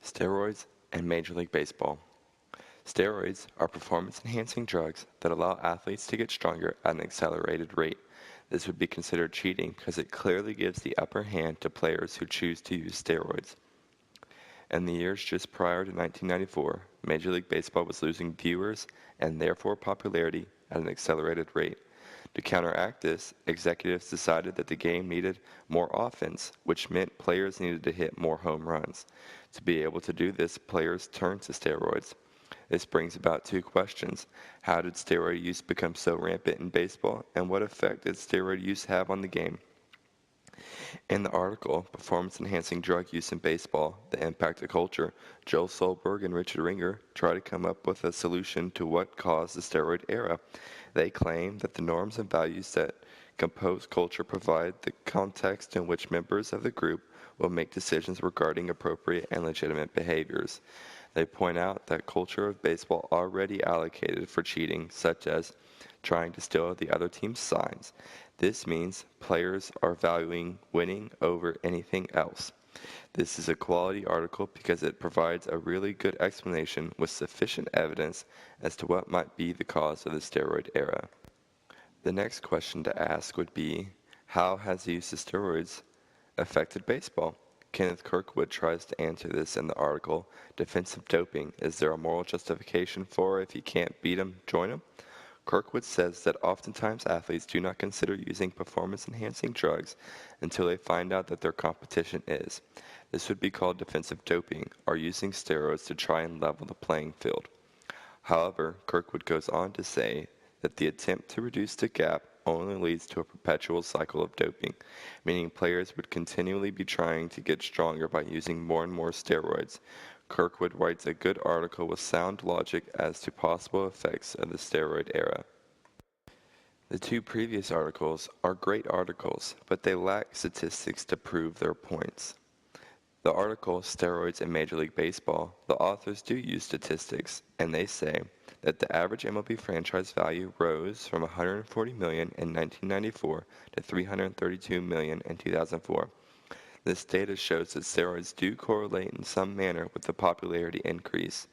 Steroids and Major League Baseball. Steroids are performance-enhancing drugs that allow athletes to get stronger at an accelerated rate. This would be considered cheating because it clearly gives the upper hand to players who choose to use steroids. In the years just prior to 1994, Major League Baseball was losing viewers and therefore popularity at an accelerated rate. To counteract this, executives decided that the game needed more offense, which meant players needed to hit more home runs. To be able to do this, players turned to steroids. This brings about two questions. How did steroid use become so rampant in baseball, and what effect did steroid use have on the game? In the article, Performance Enhancing Drug Use in Baseball, The Impact of Culture, Joel Solberg and Richard Ringer try to come up with a solution to what caused the steroid era. They claim that the norms and values that compose culture provide the context in which members of the group will make decisions regarding appropriate and legitimate behaviors. They point out that culture of baseball already allocated for cheating, such as trying to steal the other team's signs. This means players are valuing winning over anything else. This is a quality article because it provides a really good explanation with sufficient evidence as to what might be the cause of the steroid era. The next question to ask would be, how has the use of steroids affected baseball? Kenneth Kirkwood tries to answer this in the article, Defensive Doping. Is there a moral justification for if you can't beat him, join him? Kirkwood says that oftentimes athletes do not consider using performance-enhancing drugs until they find out that their competition is. This would be called defensive doping, or using steroids to try and level the playing field. However, Kirkwood goes on to say that the attempt to reduce the gap only leads to a perpetual cycle of doping, meaning players would continually be trying to get stronger by using more and more steroids. Kirkwood writes a good article with sound logic as to possible effects of the steroid era. The two previous articles are great articles, but they lack statistics to prove their points. The article, Steroids in Major League Baseball, the authors do use statistics, and they say that the average MLB franchise value rose from $140 million in 1994 to $332 million in 2004. This data shows that steroids do correlate in some manner with the popularity increase.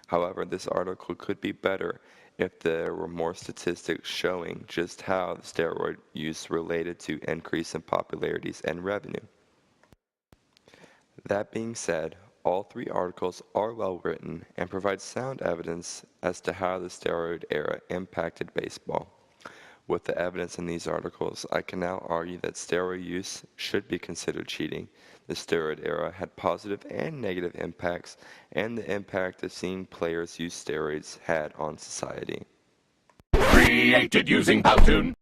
However, this article could be better if there were more statistics showing just how the steroid use related to increase in popularities and revenue. That being said, all three articles are well written and provide sound evidence as to how the steroid era impacted baseball. With the evidence in these articles, I can now argue that steroid use should be considered cheating. The steroid era had positive and negative impacts, and the impact of seeing players use steroids had on society. Created using Powtoon.